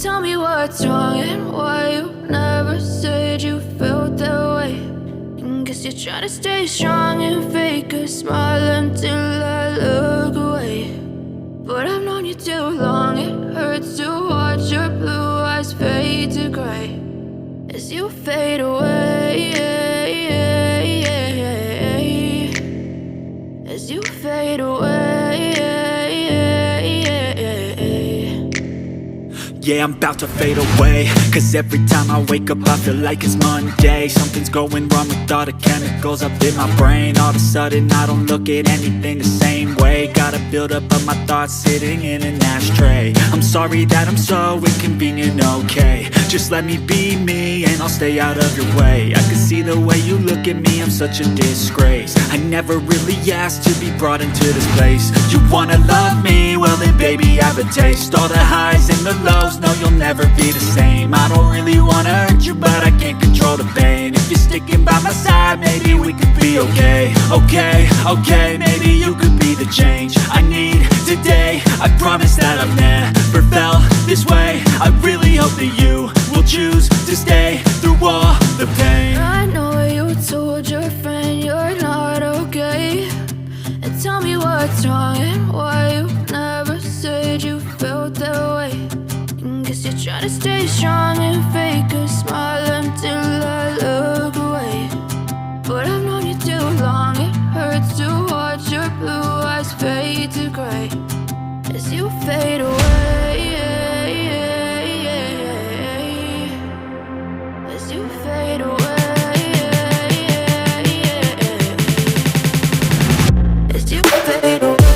Tell me what's wrong and why you never said you felt that way. And guess you're trying to stay strong and fake a smile until I look away. But I've known you too long, it hurts to watch your blue eyes fade to gray as you fade away, as you fade away. Yeah, I'm about to fade away, cause every time I wake up I feel like it's Monday. Something's going wrong with all the chemicals up in my brain. All of a sudden I don't look at anything the same way. Gotta build up of my thoughts sitting in an ashtray. I'm sorry that I'm so inconvenient, okay. Just let me be me and I'll stay out of your way. I can see the way you look at me, I'm such a disgrace. I never really asked to be brought into this place. You wanna love me? Well then baby I have a taste. All the highs and the lows, no you'll never be the same. I don't really wanna hurt you but I can't control the pain. If you're sticking by my side maybe we could be okay. Okay, maybe you could be the change I need today. I promise that I've never felt this way. I really hope that you will choose to stay through all the pain. I know you told your friend you're not okay. And tell me what's wrong and why you never said you felt that way. And guess you're trying to stay strong and fake a smile until I look away. But I've known you too long, it hurts to watch your blue eyes fade to gray as you fade away, as you fade away, as you fade away.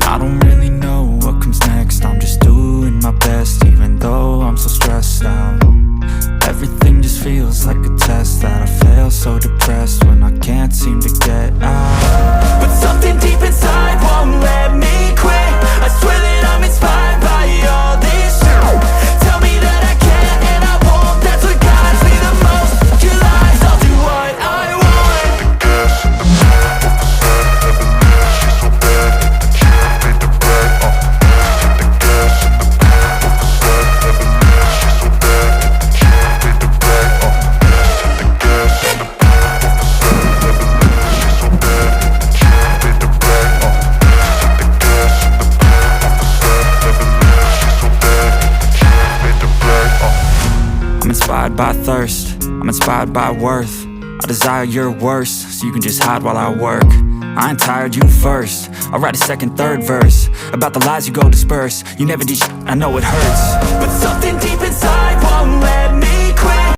I don't really know what comes next. I'm just doing my best, even though I'm so stressed out. Everything just feels like a test that I fail, so depressed when I can't seem to get out. But something deep inside won't let me quit. I swear that I'm inspired by all this shit. Tell me that I can and I won't. That's what guides me the most. Your lies, I'll do what I want. by thirst, I'm inspired by worth. I desire your worst, so you can just hide while I work. I ain't tired, you first. I'll write a second, third verse about the lies you go disperse. You never did shit, I know it hurts, but something deep inside won't let